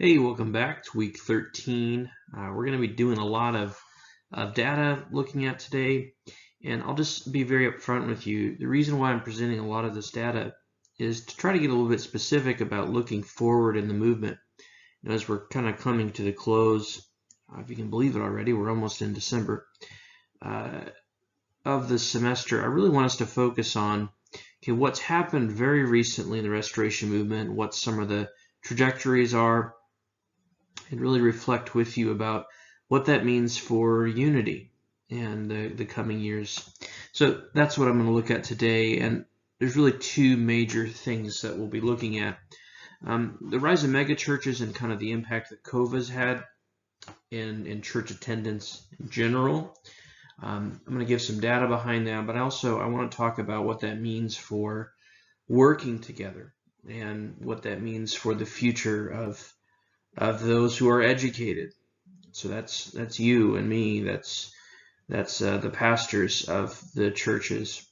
Hey, welcome back to week 13. We're going to be doing a lot of data looking at today, and I'll just be very upfront with you. The reason why I'm presenting a lot of this data is to try to get a little bit specific about looking forward in the movement. As we're kind of coming to the close, if you can believe it already, we're almost in December, uh, of the semester. I really want us to focus on what's happened very recently in the restoration movement, what some of the trajectories are, and really reflect with you about what that means for unity and the coming years. So that's what I'm going to look at today, and there's really two major things that we'll be looking at. The rise of megachurches and kind of the impact that COVID's had in church attendance in general. I'm going to give some data behind that, but also I want to talk about what that means for working together and what that means for the future of those who are educated. So that's you and me. That's the pastors of the churches.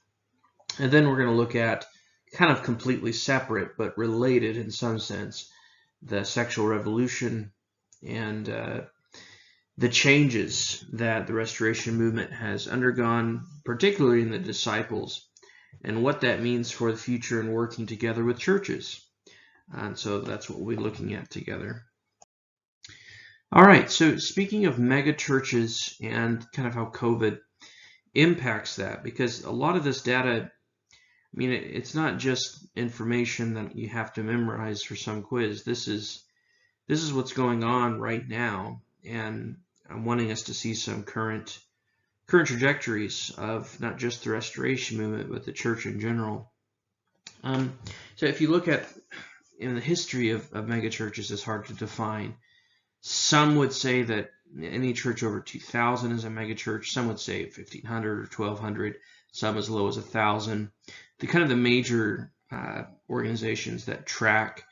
And then we're going to look at kind of completely separate but related in some sense, the sexual revolution and the changes that the restoration movement has undergone, particularly in the disciples, and what that means for the future and working together with churches. And so that's what we'll be looking at together. All right, so speaking of mega churches and kind of how COVID impacts that, because a lot of this data, I mean, it's not just information that you have to memorize for some quiz. This is what's going on right now, and I'm wanting us to see some current trajectories of not just the restoration movement, but the church in general. So if you look at in the history of mega churches, it's hard to define. Some would say that any church over 2,000 is a megachurch. Some would say 1,500 or 1,200. Some as low as 1,000. The kind of the major organizations that track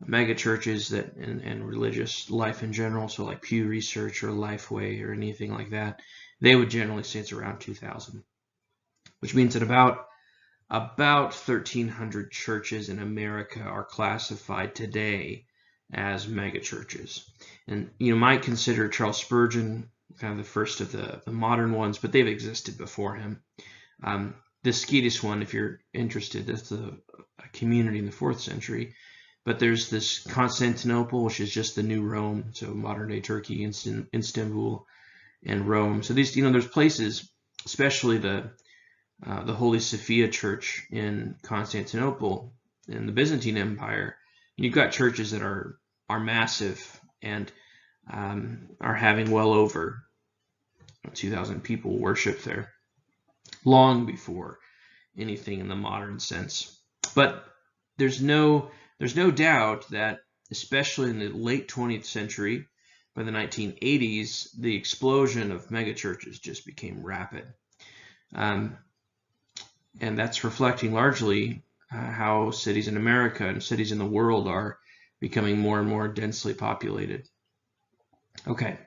megachurches that and religious life in general, so like Pew Research or Lifeway or anything like that, they would generally say it's around 2,000, which means that about 1,300 churches in America are classified today as megachurches. And you might consider Charles Spurgeon kind of the first of the modern ones, but they've existed before him. The Scetis one, if you're interested, that's a community in the 4th century. But there's this Constantinople, which is just the new Rome, so modern day Turkey, Istanbul, and Rome. So these, there's places, especially the Holy Sophia Church in Constantinople in the Byzantine Empire. You've got churches that are massive and are having well over 2,000 people worship there, long before anything in the modern sense. But there's no doubt that, especially in the late 20th century, by the 1980s, the explosion of megachurches just became rapid. And that's reflecting largely how cities in America and cities in the world are becoming more and more densely populated. Okay,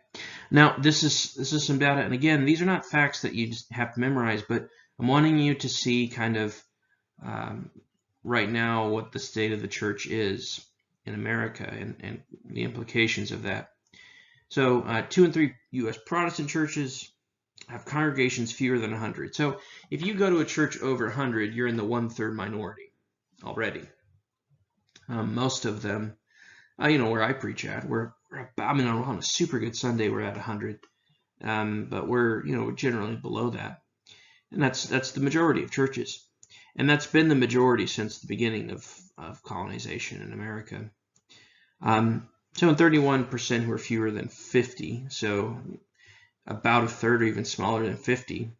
now this is some data, and again, these are not facts that you just have to memorize, but I'm wanting you to see kind of right now what the state of the church is in America and the implications of that. So 2 and 3 U.S. Protestant churches have congregations fewer than 100. So if you go to a church over 100, you're in the 1/3 minority already. Most of them, where I preach at, we're about, on a super good Sunday, we're at 100. But we're, generally below that. And that's the majority of churches. And that's been the majority since the beginning of colonization in America. So 31% who are fewer than 50. So about 1/3 or even smaller than 50.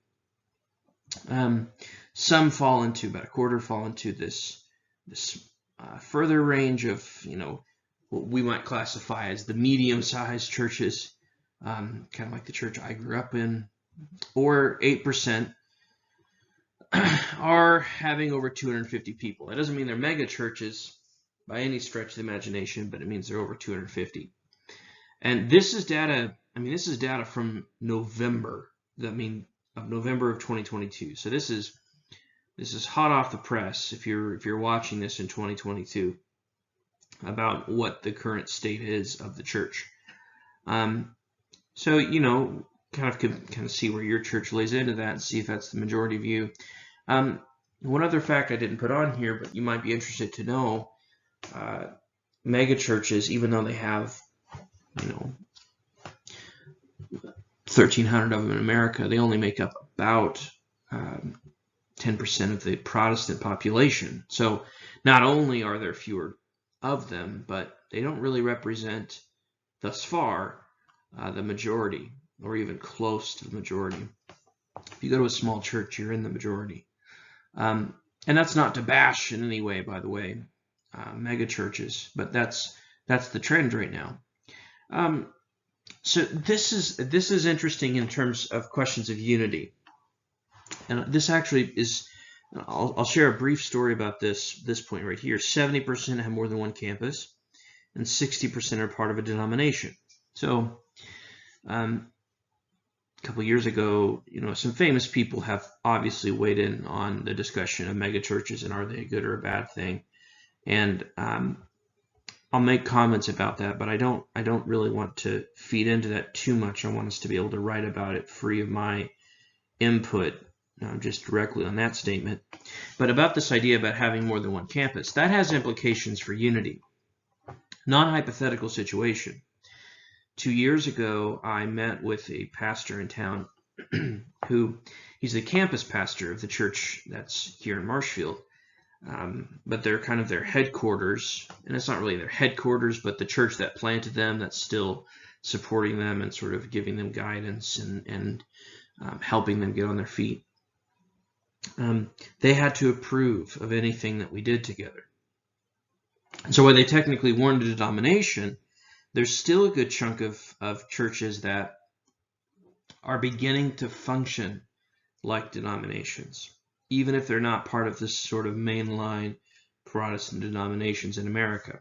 Some fall into, about 1/4 fall into this further range of, what we might classify as the medium-sized churches, kind of like the church I grew up in, or 8% are having over 250 people. That doesn't mean they're mega churches by any stretch of the imagination, but it means they're over 250. And this is data, this is data from November, of November of 2022. So this is hot off the press if you're watching this in 2022. about what the current state is of the church. So, kind of see where your church lays into that and see if that's the majority view. One other fact I didn't put on here, but you might be interested to know, mega churches, even though they have, 1,300 of them in America, they only make up about 10% of the Protestant population. So not only are there fewer of them, but they don't really represent, thus far, the majority, or even close to the majority. If you go to a small church, you're in the majority. And that's not to bash in any way, by the way, mega churches, but that's the trend right now. So this is interesting in terms of questions of unity. And this actually is, I'll share a brief story about this point right here. 70% have more than one campus, and 60% are part of a denomination. So a couple of years ago, some famous people have obviously weighed in on the discussion of megachurches and are they a good or a bad thing. And I'll make comments about that, but I don't really want to feed into that too much. I want us to be able to write about it free of my input, just directly on that statement. But about this idea about having more than one campus, that has implications for unity. Non-hypothetical situation. 2 years ago, I met with a pastor in town who, he's the campus pastor of the church that's here in Marshfield. But they're kind of their headquarters, and it's not really their headquarters, but the church that planted them, that's still supporting them and sort of giving them guidance and helping them get on their feet. They had to approve of anything that we did together. And so while they technically weren't a denomination, there's still a good chunk of churches that are beginning to function like denominations, even if they're not part of this sort of mainline Protestant denominations in America.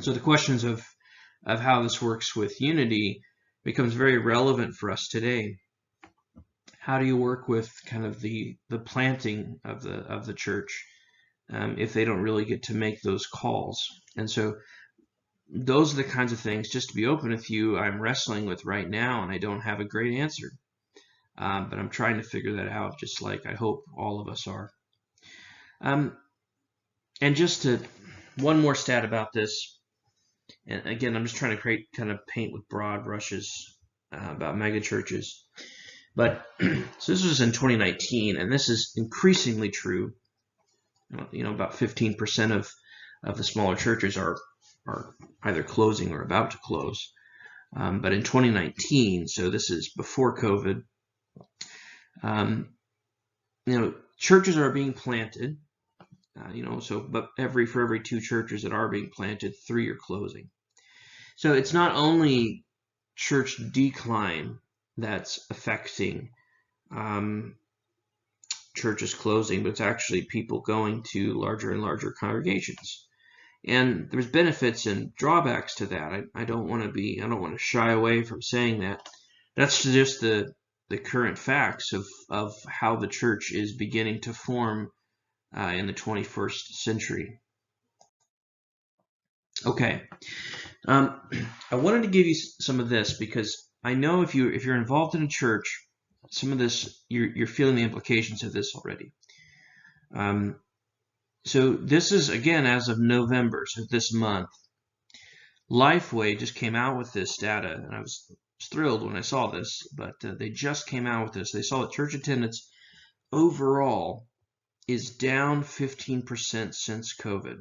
So the questions of how this works with unity becomes very relevant for us today. How do you work with kind of the planting of the church if they don't really get to make those calls? And so those are the kinds of things, just to be open with you, I'm wrestling with right now, and I don't have a great answer. But I'm trying to figure that out, just like I hope all of us are. And just one more stat about this, and again, I'm just trying to paint with broad brushes about mega churches. But so this was in 2019, and this is increasingly true. About 15% of the smaller churches are either closing or about to close. But in 2019, so this is before COVID, churches are being planted, but for every 2 churches that are being planted, 3 are closing. So it's not only church decline that's affecting churches closing, but it's actually people going to larger and larger congregations. And there's benefits and drawbacks to that. I don't want to shy away from saying that. That's just the current facts of how the church is beginning to form in the 21st century. Okay, I wanted to give you some of this because I know if you're involved in a church, some of this you're feeling the implications of this already. So this is, again, as of November, so this month. Lifeway just came out with this data, and I was thrilled when I saw this, but they just came out with this. They saw that church attendance overall is down 15% since COVID.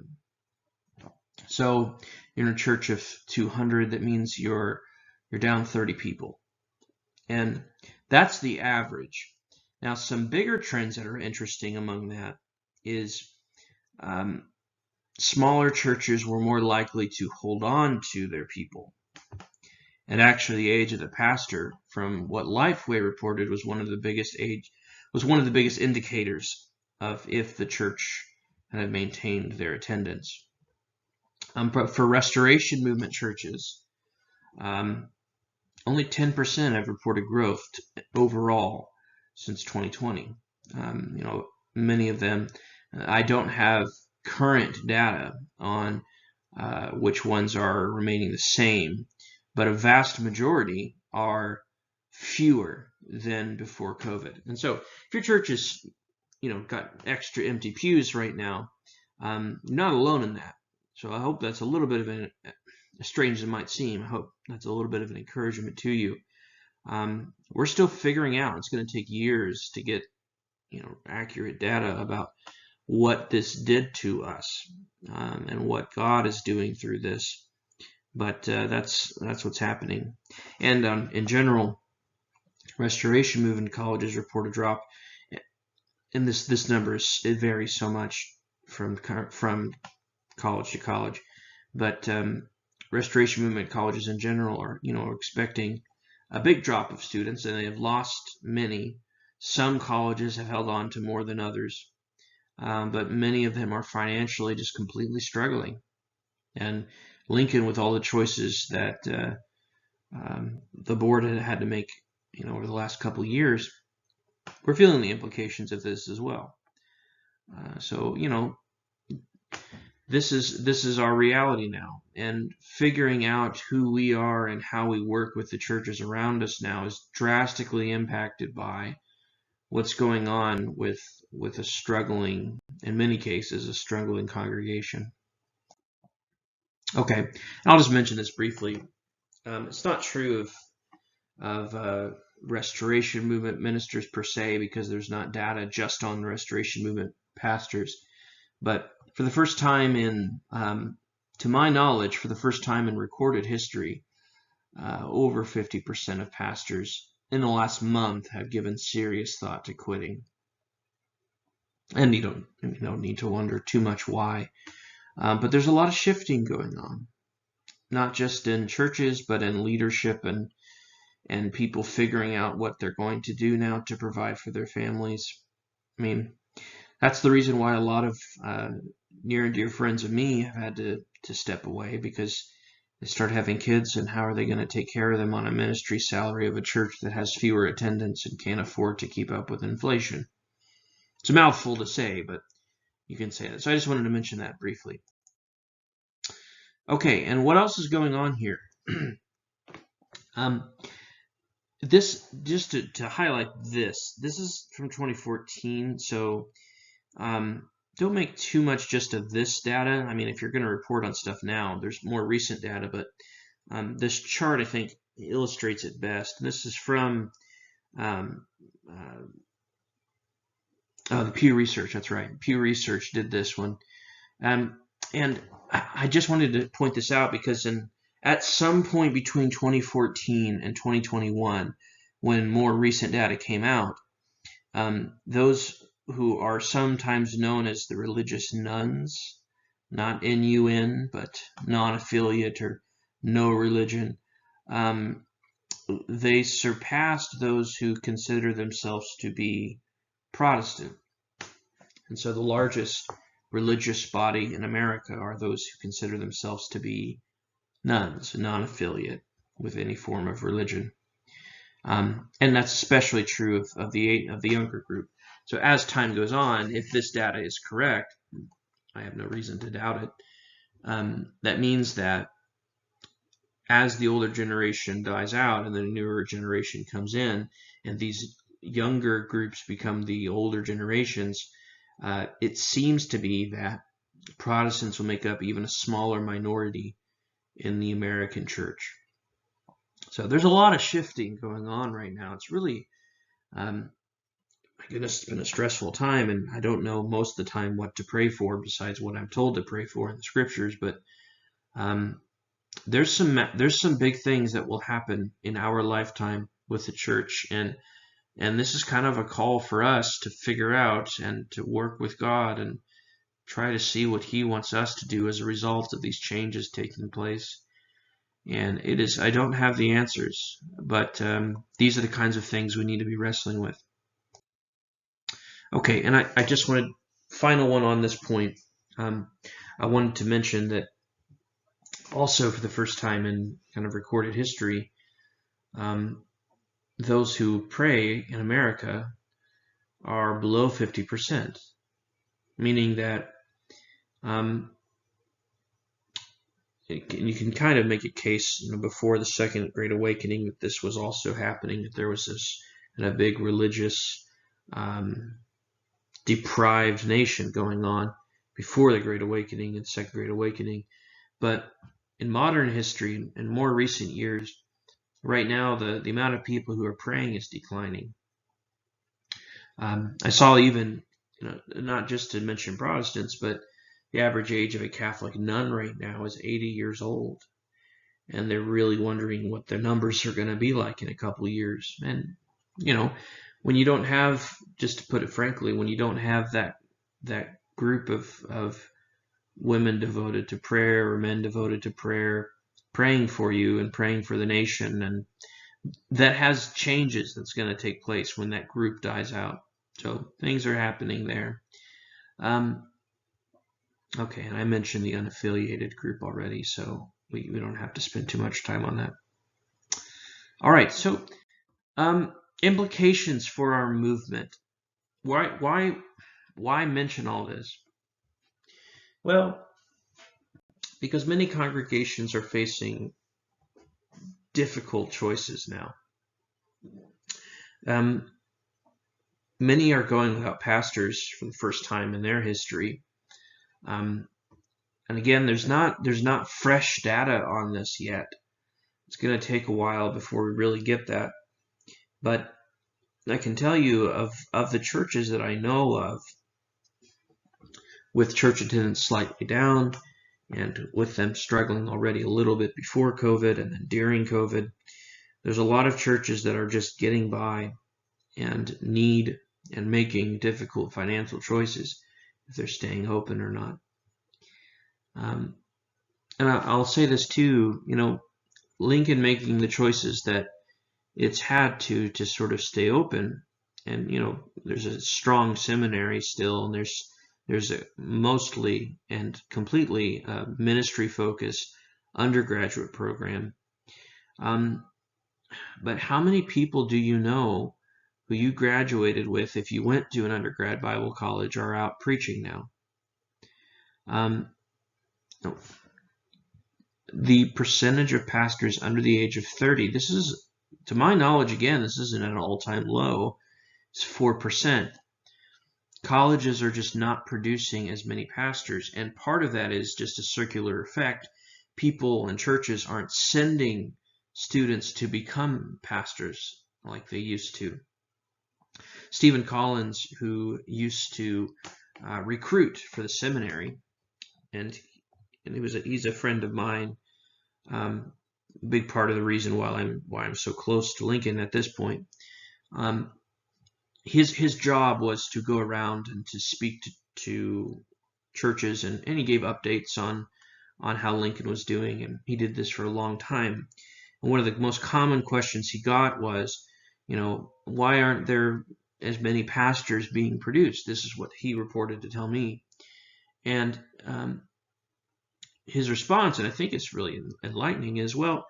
So you're in a church of 200, that means you're down 30 people. And that's the average. Now, some bigger trends that are interesting among that is smaller churches were more likely to hold on to their people. And actually, the age of the pastor, from what Lifeway reported, was one of the biggest indicators of if the church had maintained their attendance. But for Restoration Movement churches, only 10% have reported growth overall since 2020. Many of them, I don't have current data on which ones are remaining the same, but a vast majority are fewer than before COVID. And so if your church is, got extra empty pews right now, you're not alone in that. So I hope that's a little bit of as strange as it might seem, I hope that's a little bit of an encouragement to you. We're still figuring out. It's going to take years to get, accurate data about what this did to us and what God is doing through this. But that's what's happening. And in general, Restoration Movement colleges report a drop, and this number it varies so much from college to college. But Restoration Movement colleges in general are expecting a big drop of students, and they have lost many. Some colleges have held on to more than others, but many of them are financially just completely struggling. And Lincoln, with all the choices that the board had to make, over the last couple of years, we're feeling the implications of this as well. So this is our reality now, and figuring out who we are and how we work with the churches around us now is drastically impacted by what's going on with a struggling, in many cases, a struggling congregation. Okay, I'll just mention this briefly. It's not true of Restoration Movement ministers per se, because there's not data just on Restoration Movement pastors. But for the first time to my knowledge, for the first time in recorded history, over 50% of pastors in the last month have given serious thought to quitting. And you don't need to wonder too much why. But there's a lot of shifting going on, not just in churches, but in leadership and people figuring out what they're going to do now to provide for their families. I mean, that's the reason why a lot of near and dear friends of me have had to step away, because they start having kids, and how are they going to take care of them on a ministry salary of a church that has fewer attendants and can't afford to keep up with inflation? It's a mouthful to say, but you can say that. So I just wanted to mention that briefly. Okay, and what else is going on here? This, just to highlight this is from 2014, so don't make too much just of this data. I mean, if you're going to report on stuff now, there's more recent data, but this chart, I think, illustrates it best. And this is from the Pew Research. That's right. Pew Research did this one. And I just wanted to point this out because at some point between 2014 and 2021, when more recent data came out, those who are sometimes known as the religious nuns, not N-U-N, but non-affiliate or no religion, they surpassed those who consider themselves to be Protestant. And so the largest religious body in America are those who consider themselves to be nuns, non-affiliate with any form of religion. And that's especially true of the younger group. So as time goes on, if this data is correct, I have no reason to doubt it, that means that as the older generation dies out and the newer generation comes in, and these younger groups become the older generations, it seems to be that Protestants will make up even a smaller minority in the American church. So there's a lot of shifting going on right now. It's really, my goodness, it's been a stressful time, and I don't know most of the time what to pray for besides what I'm told to pray for in the scriptures. But there's some big things that will happen in our lifetime with the church, and this is kind of a call for us to figure out and to work with God and try to see what He wants us to do as a result of these changes taking place. And I don't have the answers, but these are the kinds of things we need to be wrestling with. Okay, and I just wanted, final one on this point, I wanted to mention that also for the first time in kind of recorded history, those who pray in America are below 50%, meaning that you can kind of make a case, before the Second Great Awakening, that this was also happening, that there was this big religious deprived nation going on before the Great Awakening and Second Great Awakening. But in modern history, in more recent years, right now the amount of people who are praying is declining. I saw even, not just to mention Protestants, but the average age of a Catholic nun right now is 80 years old. And they're really wondering what their numbers are going to be like in a couple of years. And, when you don't have, just to put it frankly, when you don't have that group of women devoted to prayer or men devoted to prayer, praying for you and praying for the nation, and that has changes that's going to take place when that group dies out. So things are happening there. Okay, and I mentioned the unaffiliated group already, so we don't have to spend too much time on that. All right, so implications for our movement. Why mention all this? Well, because many congregations are facing difficult choices now. Many are going without pastors for the first time in their history. And again, there's not fresh data on this yet. It's going to take a while before we really get that. But I can tell you of the churches that I know of, with church attendance slightly down, and with them struggling already a little bit before COVID and then during COVID, there's a lot of churches that are just getting by and need and making difficult financial choices if they're staying open or not. And I'll say this too, Lincoln making the choices that it's had to sort of stay open, and there's a strong seminary still, and there's a mostly and completely ministry focused undergraduate program. But how many people do you know who you graduated with, if you went to an undergrad Bible college, are out preaching now? The percentage of pastors under the age of 30, this is, to my knowledge, again, this isn't at an all-time low, it's 4%. Colleges are just not producing as many pastors, and part of that is just a circular effect. People and churches aren't sending students to become pastors like they used to. Stephen Collins, who used to recruit for the seminary, and he's a friend of mine. Big part of the reason why I'm so close to Lincoln at this point. His job was to go around and to speak to churches, and he gave updates on how Lincoln was doing, and he did this for a long time. And one of the most common questions he got was, why aren't there as many pastors being produced? This is what he reported to tell me. And his response, and I think it's really enlightening, is, well,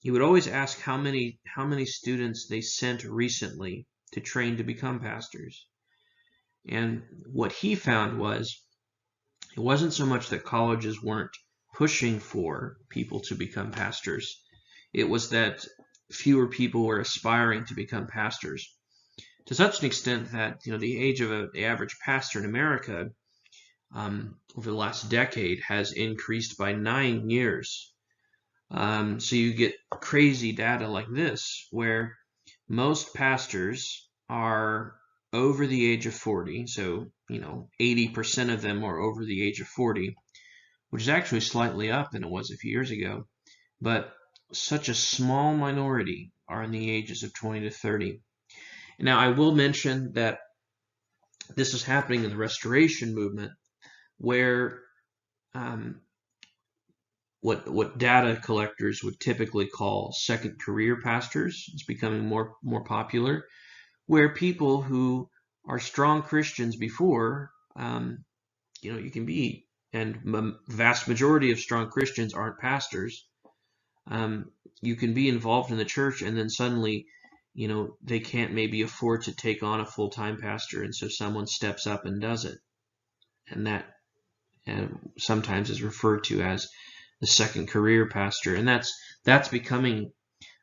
he would always ask how many students they sent recently to train to become pastors. And what he found was, it wasn't so much that colleges weren't pushing for people to become pastors. It was that fewer people were aspiring to become pastors, to such an extent that the age of the average pastor in America over the last decade has increased by 9 years. So you get crazy data like this, where most pastors are over the age of 40. So 80% of them are over the age of 40, which is actually slightly up than it was a few years ago. But such a small minority are in the ages of 20 to 30. Now, I will mention that this is happening in the Restoration movement, where what data collectors would typically call second career pastors is becoming more popular, where people who are strong Christians before, you can be, and the vast majority of strong Christians aren't pastors. You can be involved in the church, and then suddenly, they can't maybe afford to take on a full-time pastor, and so someone steps up and does it. And that sometimes is referred to as the second career pastor, and that's becoming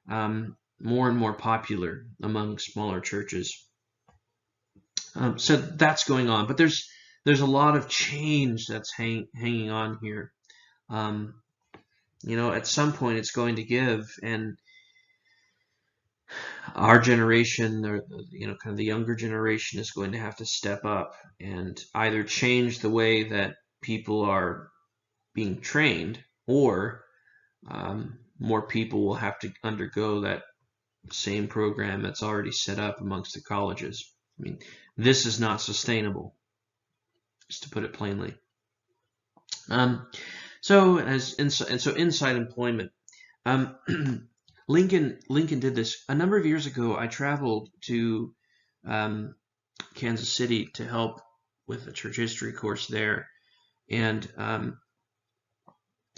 more and more popular among smaller churches. So that's going on, but there's a lot of change that's hanging on here. At some point it's going to give, and our generation, or kind of the younger generation, is going to have to step up and either change the way that people are being trained, or more people will have to undergo that same program that's already set up amongst the colleges. I mean, this is not sustainable, just to put it plainly. So inside employment. Lincoln did this a number of years ago. I traveled to Kansas City to help with a church history course there, and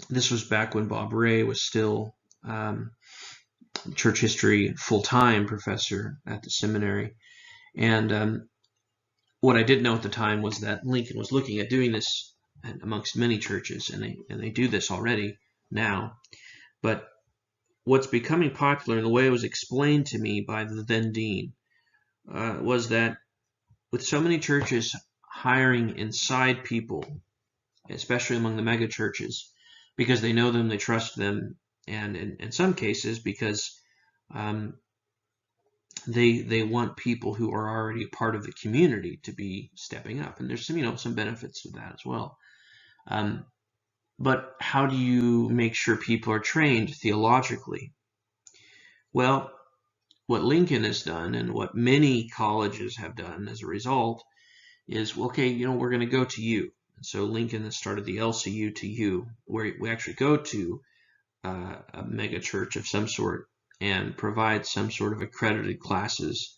this was back when Bob Ray was still church history full-time professor at the seminary. And what I didn't know at the time was that Lincoln was looking at doing this amongst many churches, and they do this already now. But what's becoming popular, and the way it was explained to me by the then dean, was that with so many churches hiring inside people, especially among the mega churches, because they know them, they trust them, and in some cases because they want people who are already a part of the community to be stepping up, and there's some benefits of that as well. But how do you make sure people are trained theologically? Well, what Lincoln has done, and what many colleges have done as a result, is, okay, we're going to go to you. And so Lincoln has started the LCU to you, where we actually go to a mega church of some sort and provide some sort of accredited classes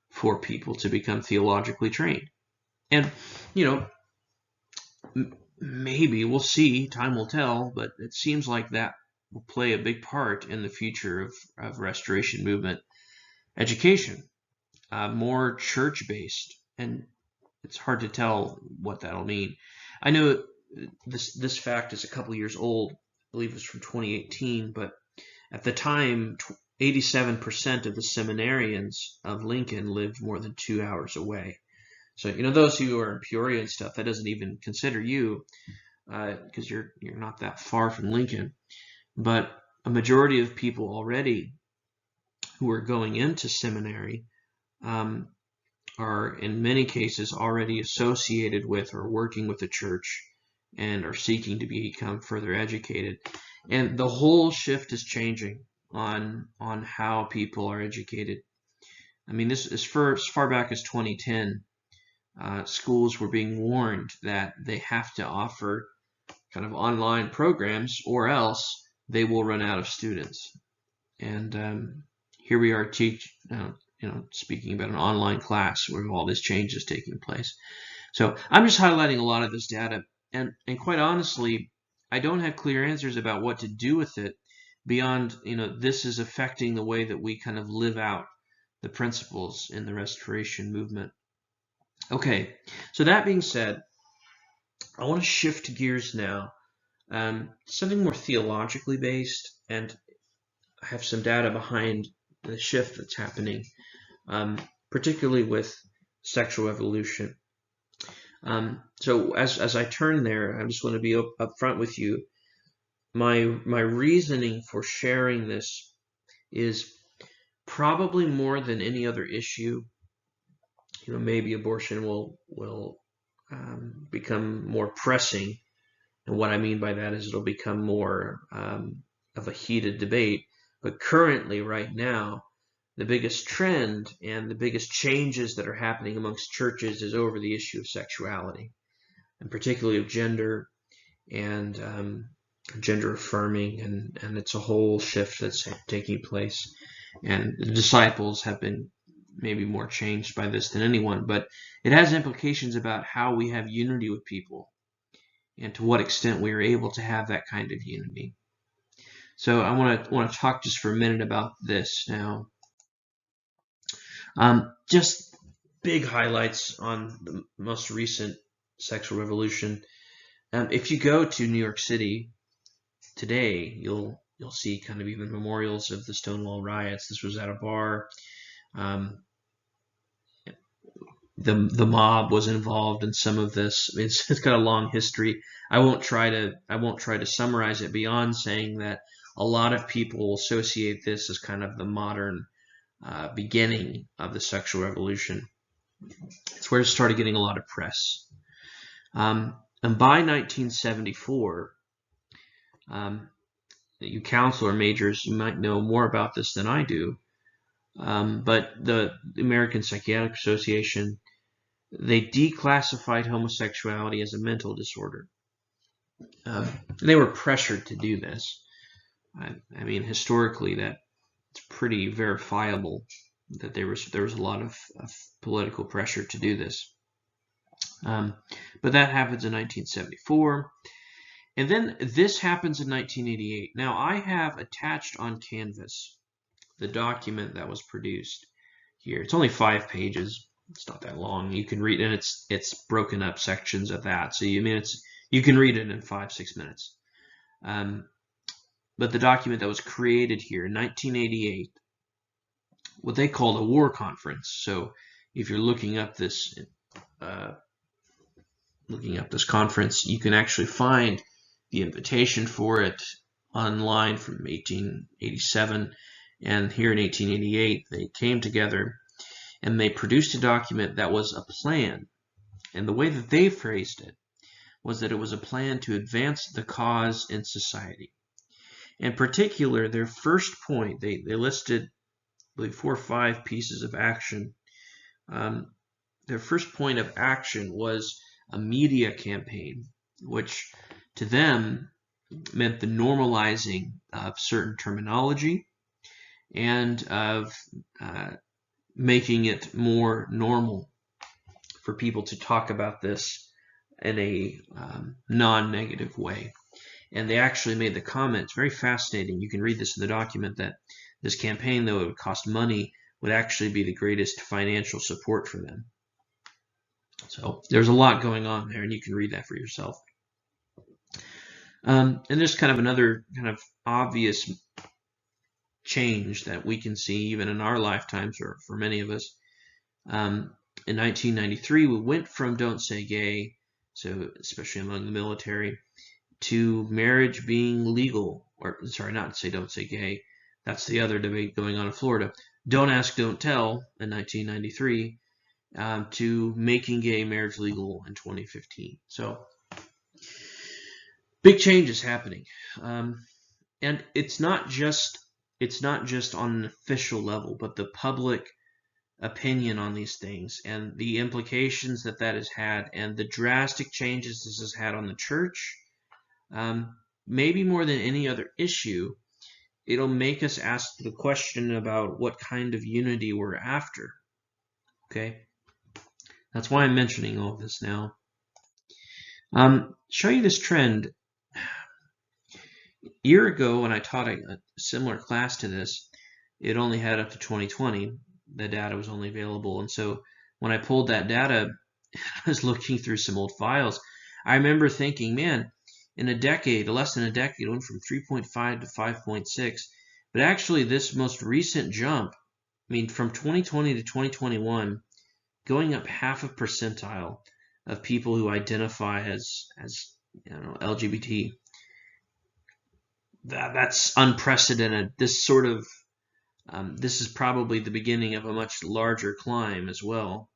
for people to become theologically trained. And, maybe, we'll see, time will tell, but it seems like that will play a big part in the future of Restoration Movement education, more church-based, and it's hard to tell what that'll mean. I know this fact is a couple years old. I believe it's from 2018, but at the time, 87% of the seminarians of Lincoln lived more than 2 hours away. So, those who are in Peoria and stuff, that doesn't even consider you, because you're not that far from Lincoln. But a majority of people already who are going into seminary are in many cases already associated with or working with the church and are seeking to become further educated. And the whole shift is changing on how people are educated. I mean, this is as far back as 2010. Schools were being warned that they have to offer kind of online programs, or else they will run out of students. And here we are speaking about an online class where all this change is taking place. So I'm just highlighting a lot of this data, and quite honestly, I don't have clear answers about what to do with it beyond, this is affecting the way that we kind of live out the principles in the Restoration Movement. Okay, so that being said, I want to shift gears now, something more theologically based, and I have some data behind the shift that's happening, particularly with sexual evolution. So as I turn there, I just want to be upfront with you. My reasoning for sharing this is probably more than any other issue. Maybe abortion will become more pressing, and what I mean by that is it'll become more of a heated debate. But currently, right now, the biggest trend and the biggest changes that are happening amongst churches is over the issue of sexuality, and particularly of gender and gender affirming, and it's a whole shift that's taking place. And the disciples have been maybe more changed by this than anyone, but it has implications about how we have unity with people and to what extent we are able to have that kind of unity. So I want to talk just for a minute about this now. Just big highlights on the most recent sexual revolution. If you go to New York City, today, you'll see kind of even memorials of the Stonewall riots. This was at a bar. The mob was involved in some of this. It's got a long history. I won't try to summarize it beyond saying that a lot of people associate this as kind of the modern beginning of the sexual revolution. It's where it started getting a lot of press. And by 1974, you counselor majors, you might know more about this than I do, but the American Psychiatric Association, they declassified homosexuality as a mental disorder. They were pressured to do this. I mean, historically, that it's pretty verifiable that there was a lot of political pressure to do this. But that happens in 1974. And then this happens in 1988. Now, I have attached on Canvas the document that was produced here. It's only 5 pages. It's not that long. You can read it. It's broken up sections of that. So you can read it in 5-6 minutes. But the document that was created here in 1988, what they called a war conference. So if you're looking up this conference, you can actually find the invitation for it online from 1887. And here in 1888, they came together and they produced a document that was a plan. And the way that they phrased it was that it was a plan to advance the cause in society. In particular, their first point, they listed, I believe, 4 or 5 pieces of action. Their first point of action was a media campaign, which to them meant the normalizing of certain terminology and of making it more normal for people to talk about this in a non-negative way. And they actually made the comment, it's very fascinating, you can read this in the document, that this campaign, though it would cost money, would actually be the greatest financial support for them. So there's a lot going on there, and you can read that for yourself. And there's kind of another kind of obvious change that we can see even in our lifetimes, or for many of us. In 1993, we went from Don't Say Gay, so especially among the military, to marriage being legal, or sorry, not to say Don't Say Gay. That's the other debate going on in Florida. Don't Ask, Don't Tell in 1993, to making gay marriage legal in 2015. So big changes happening, and it's not just on an official level, but the public opinion on these things and the implications that has had, and the drastic changes this has had on the church. Maybe more than any other issue, it'll make us ask the question about what kind of unity we're after. Okay, that's why I'm mentioning all of this now. Show you this trend. A year ago, when I taught a similar class to this, it only had up to 2020. The data was only available, and so when I pulled that data, I was looking through some old files. I remember thinking, man, in a decade, less than a decade, it went from 3.5 to 5.6. But actually, this most recent jump, I mean, from 2020 to 2021, going up half a percentile of people who identify as LGBT. That's unprecedented. This is probably the beginning of a much larger climb as well.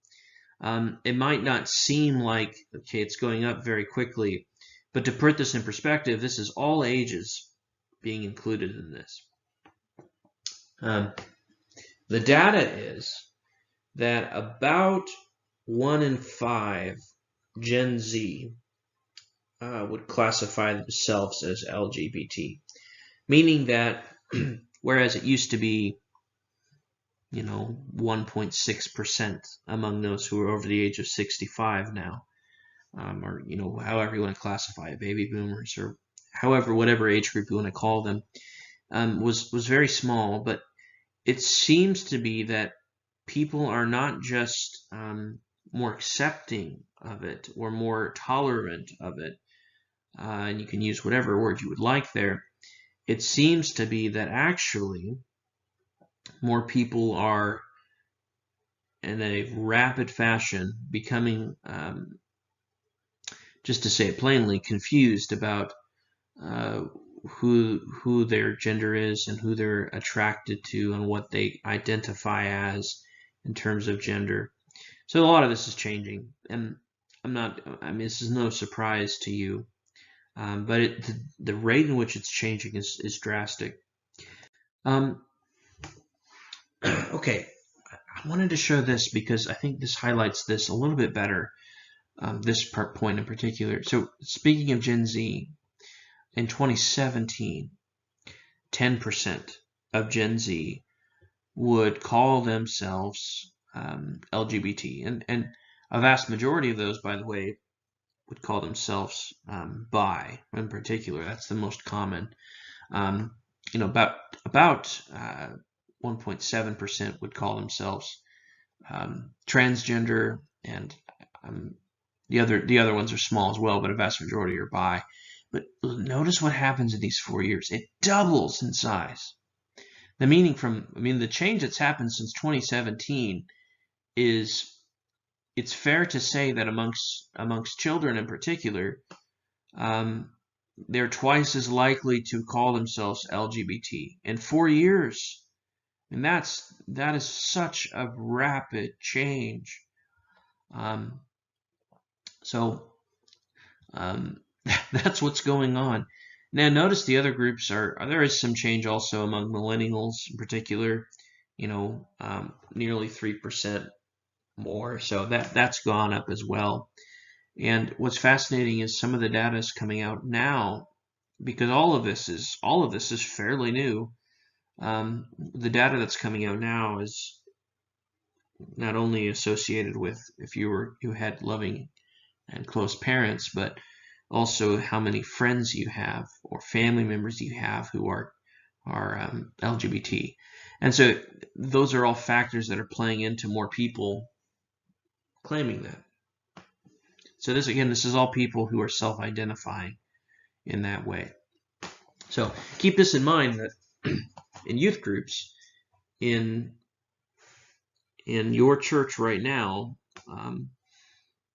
It might not seem like, okay, it's going up very quickly, but to put this in perspective, this is all ages being included in this. The data is that about 1 in 5 Gen Z would classify themselves as LGBT, meaning that whereas it used to be 1.6% among those who are over the age of 65 now, or however you want to classify it, baby boomers, or whatever age group you want to call them, was very small. But it seems to be that people are not just more accepting of it or more tolerant of it, and you can use whatever word you would like there, it seems to be that actually more people are, in a rapid fashion, becoming, just to say it plainly, confused about who their gender is and who they're attracted to and what they identify as in terms of gender. So a lot of this is changing, and I mean, this is no surprise to you, but the rate in which it's changing is drastic. Okay, I wanted to show this because I think this highlights this a little bit better, this point in particular. So speaking of Gen Z, in 2017, 10% of Gen Z would call themselves LGBT, and a vast majority of those, by the way, would call themselves bi in particular. That's the most common. About 1.7% would call themselves transgender, and the other ones are small as well, but a vast majority are bi. But notice what happens in these 4 years. It doubles in size. The change that's happened since 2017 is, it's fair to say that amongst children in particular, they're twice as likely to call themselves LGBT in 4 years. And that is such a rapid change. That's what's going on. Now notice the other groups there is some change also among millennials in particular, nearly 3% more. So that's gone up as well. And what's fascinating is some of the data is coming out now, because all of this is fairly new. The data that's coming out now is not only associated with if you had loving and close parents, but also how many friends you have or family members you have who are LGBT. And so those are all factors that are playing into more people claiming that. So this is all people who are self-identifying in that way. So keep this in mind, that in youth groups, in your church right now,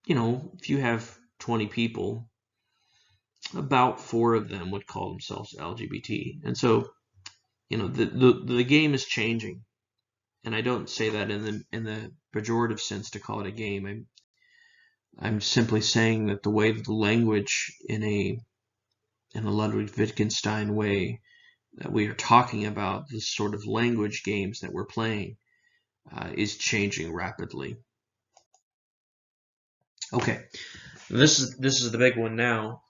if you have 20 people, about 4 of them would call themselves LGBT. And so, the game is changing. And I don't say that in the pejorative sense to call it a game. I'm simply saying that the way that the language in a Ludwig Wittgenstein way that we are talking about, this sort of language games that we're playing, is changing rapidly. Okay, this is the big one now,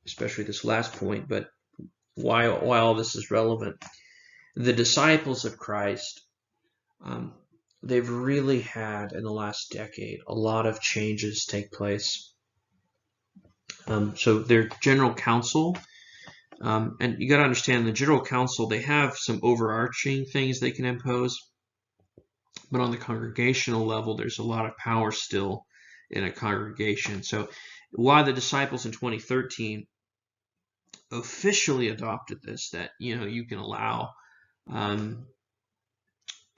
especially this last point. But why all this is relevant? The disciples of Christ, they've really had in the last decade a lot of changes take place. So their general council, and you got to understand the general council, they have some overarching things they can impose, but on the congregational level, there's a lot of power still in a congregation. So why the disciples in 2013 officially adopted this, that you can allow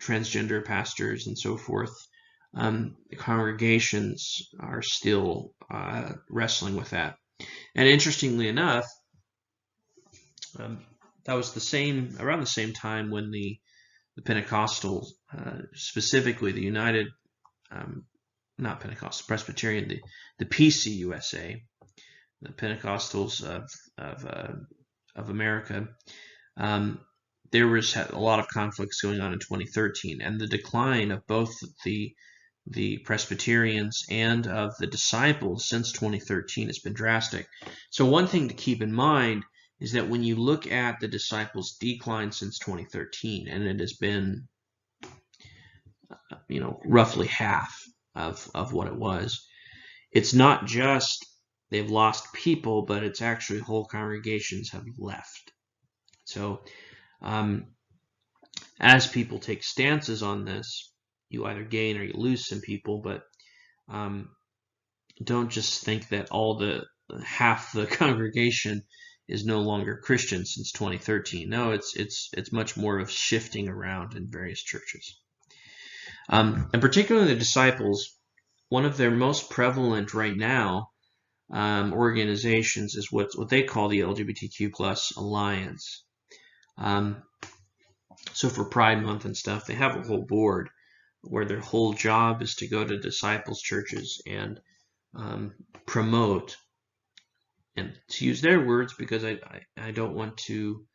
transgender pastors and so forth, the congregations are still wrestling with that. And interestingly enough, that was around the same time when the Pentecostals, specifically the United, not Pentecostal, Presbyterian, the PCUSA, the Pentecostals of America, there was a lot of conflicts going on in 2013, and the decline of both the Presbyterians and of the disciples since 2013 has been drastic. So one thing to keep in mind is that when you look at the disciples' decline since 2013, and it has been roughly half of what it was, it's not just they've lost people, but it's actually whole congregations have left. So as people take stances on this, you either gain or you lose some people, but don't just think that half the congregation is no longer Christian since 2013. No, it's much more of shifting around in various churches. And particularly the disciples, one of their most prevalent right now organizations is what they call the LGBTQ plus Alliance. So for Pride Month and stuff, they have a whole board where their whole job is to go to disciples churches and promote, and to use their words, because I don't want to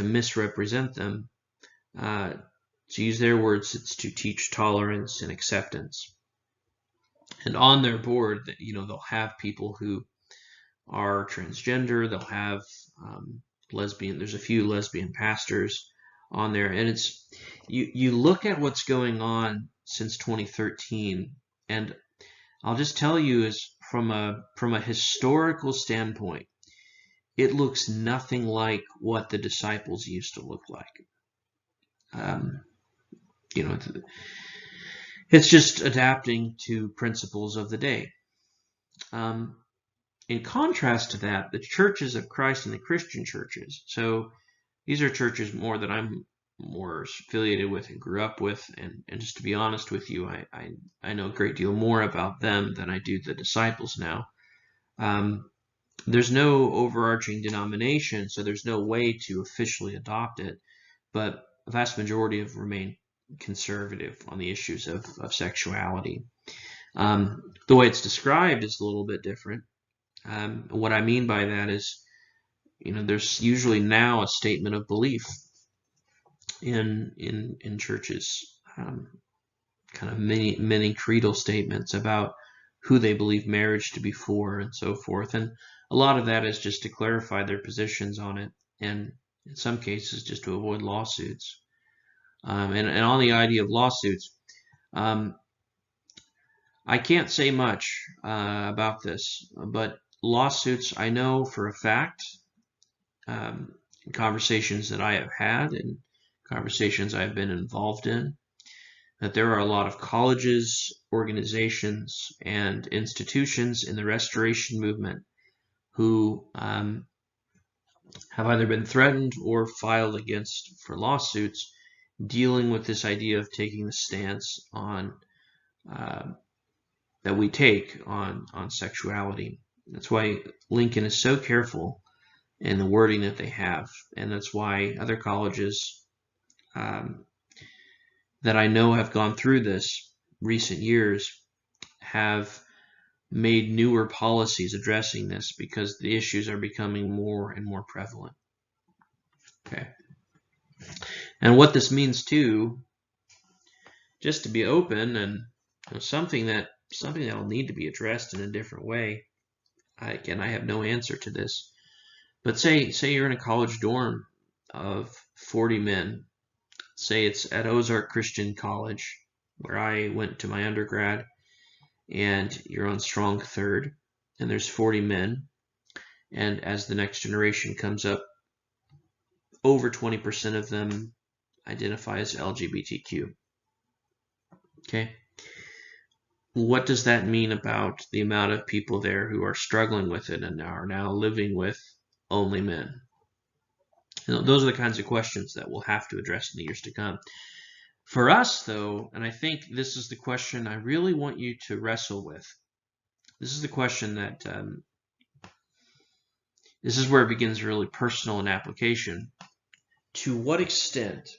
misrepresent them. To use their words, it's to teach tolerance and acceptance. And on their board, they'll have people who are transgender. They'll have lesbian. There's a few lesbian pastors on there, and it's you look at what's going on since 2013, and I'll just tell you, is from a historical standpoint, it looks nothing like what the disciples used to look like. It's just adapting to principles of the day. In contrast to that, the churches of Christ and the Christian churches, so these are churches more that I'm more affiliated with and grew up with, and just to be honest with you, I know a great deal more about them than I do the disciples now. There's no overarching denomination, so there's no way to officially adopt it, but a vast majority have remained conservative on the issues of sexuality. The way it's described is a little bit different. What I mean by that is, there's usually now a statement of belief in churches, kind of many creedal statements about who they believe marriage to be for and so forth. And a lot of that is just to clarify their positions on it, and in some cases just to avoid lawsuits. And on the idea of lawsuits, I can't say much about this, but lawsuits, I know for a fact, in conversations that I have had and conversations I've been involved in, that there are a lot of colleges, organizations, and institutions in the Restoration Movement who have either been threatened or filed against for lawsuits, dealing with this idea of taking the stance on that we take on sexuality. That's why Lincoln is so careful in the wording that they have, and that's why other colleges that I know have gone through this recent years have made newer policies addressing this, because the issues are becoming more and more prevalent. Okay. And what this means too, just to be open, and something that will need to be addressed in a different way. Again, I have no answer to this, but say you're in a college dorm of 40 men. Say it's at Ozark Christian College, where I went to my undergrad, and you're on Strong Third, and there's 40 men, and as the next generation comes up, over 20% of them identify as LGBTQ. Okay. What does that mean about the amount of people there who are struggling with it and are now living with only men? Those are the kinds of questions that we'll have to address in the years to come. For us, though, and I think this is the question I really want you to wrestle with. This is the question that, this is where it begins really personal in application. To what extent,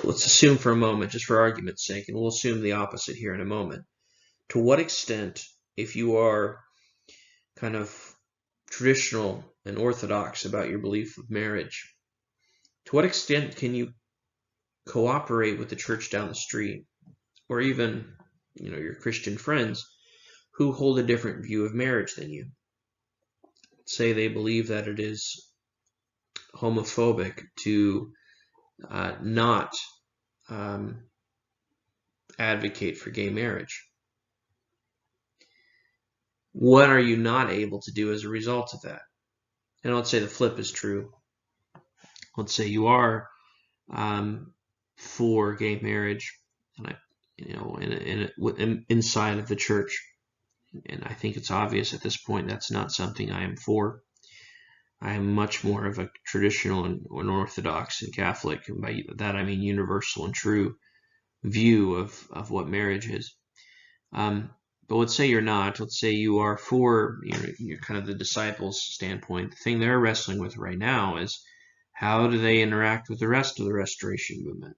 let's assume for a moment, just for argument's sake, and we'll assume the opposite here in a moment. To what extent, if you are kind of traditional and orthodox about your belief of marriage, to what extent can you cooperate with the church down the street, or even, your Christian friends who hold a different view of marriage than you? Say they believe that it is homophobic to not advocate for gay marriage. What are you not able to do as a result of that? And let's say the flip is true. Let's say you are for gay marriage, and inside of the church, and I think it's obvious at this point that's not something I am for. I am much more of a traditional and Orthodox and Catholic, and by that I mean universal and true view of what marriage is. But let's say you're not. Let's say you are for, you're kind of the disciples' standpoint. The thing they're wrestling with right now is how do they interact with the rest of the restoration movement?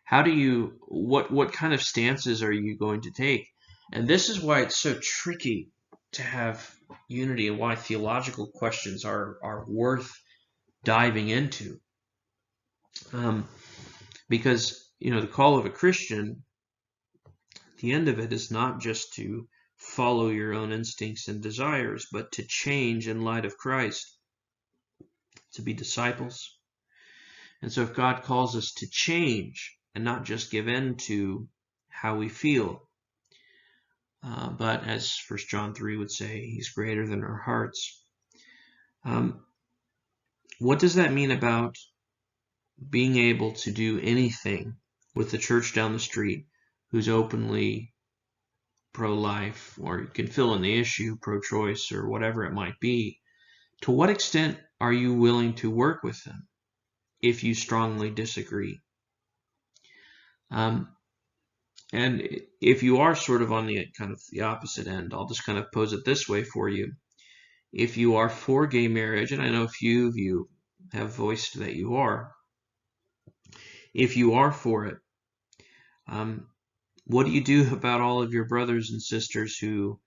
How do you, what kind of stances are you going to take? And this is why it's so tricky to have unity, and why theological questions are worth diving into. Because, the call of a Christian, the end of it is not just to follow your own instincts and desires, but to change in light of Christ, to be disciples. And so if God calls us to change and not just give in to how we feel, but as 1 John 3 would say, he's greater than our hearts. What does that mean about being able to do anything with the church down the street who's openly pro-life, or you can fill in the issue, pro-choice, or whatever it might be? To what extent are you willing to work with them if you strongly disagree? And if you are sort of on the kind of the opposite end, I'll just kind of pose it this way for you. If you are for gay marriage, and I know a few of you have voiced that you are, if you are for it, what do you do about all of your brothers and sisters who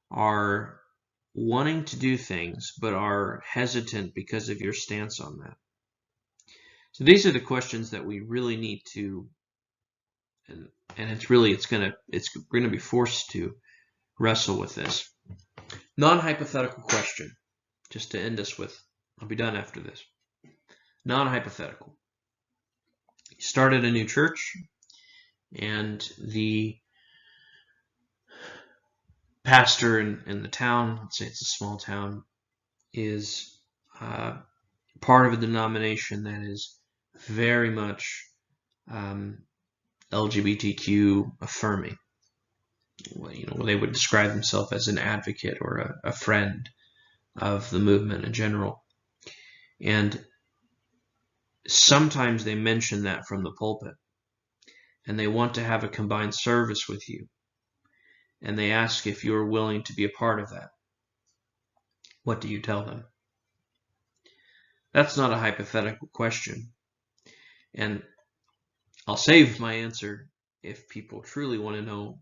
are wanting to do things but are hesitant because of your stance on that? So these are the questions that we really need to, and we're going to be forced to wrestle with this. Non-hypothetical question, just to end us with. I'll be done after this. Non-hypothetical. You started a new church, and the pastor in the town, let's say it's a small town, is part of a denomination that is very much LGBTQ affirming. They would describe themselves as an advocate or a friend of the movement in general. And sometimes they mention that from the pulpit, and they want to have a combined service with you, and they ask if you're willing to be a part of that. What do you tell them? That's not a hypothetical question. And I'll save my answer if people truly want to know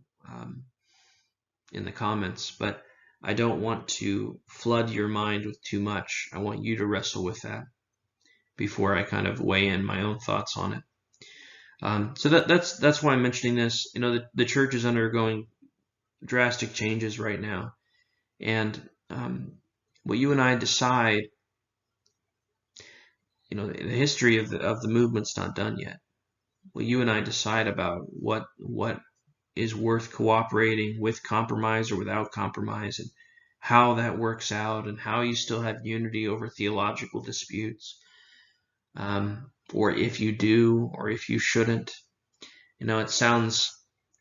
in the comments, but I don't want to flood your mind with too much. I want you to wrestle with that before I kind of weigh in my own thoughts on it. So that's why I'm mentioning this. The church is undergoing drastic changes right now, and what you and I decide, the history of the movement's not done yet. What you and I decide about what is worth cooperating with, compromise or without compromise, and how that works out, and how you still have unity over theological disputes, or if you do, or if you shouldn't. It sounds,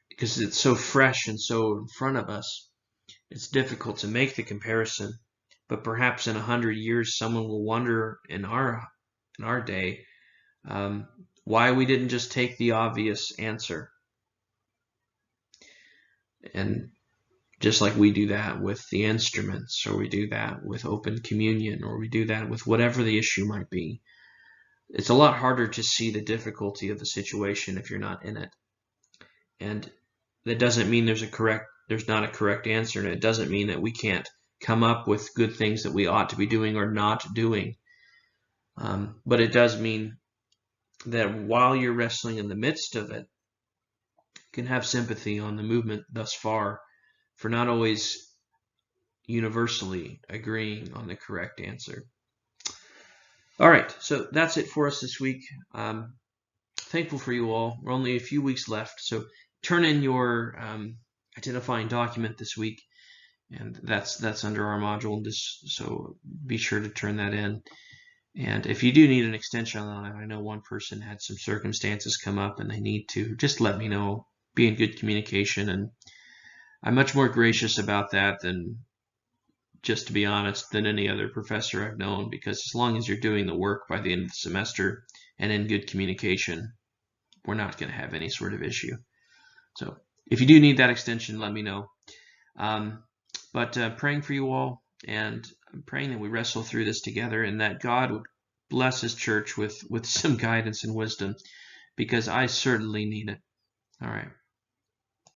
because it's so fresh and so in front of us, it's difficult to make the comparison. But perhaps in 100 years, someone will wonder in our day why we didn't just take the obvious answer. And just like we do that with the instruments, or we do that with open communion, or we do that with whatever the issue might be, it's a lot harder to see the difficulty of the situation if you're not in it. And that doesn't mean there's not a correct answer, and it doesn't mean that we can't come up with good things that we ought to be doing or not doing. But it does mean that while you're wrestling in the midst of it, you can have sympathy on the movement thus far for not always universally agreeing on the correct answer. All right, so that's it for us this week. Thankful for you all. We're only a few weeks left, so turn in your identifying document this week, and that's under our module. So be sure to turn that in. And if you do need an extension on it, I know one person had some circumstances come up and they need to, just let me know. Be in good communication, and I'm much more gracious about that than, just to be honest, than any other professor I've known, because as long as you're doing the work by the end of the semester and in good communication, we're not going to have any sort of issue. So if you do need that extension, let me know. But praying for you all, and I'm praying that we wrestle through this together and that God would bless his church with some guidance and wisdom, because I certainly need it. All right.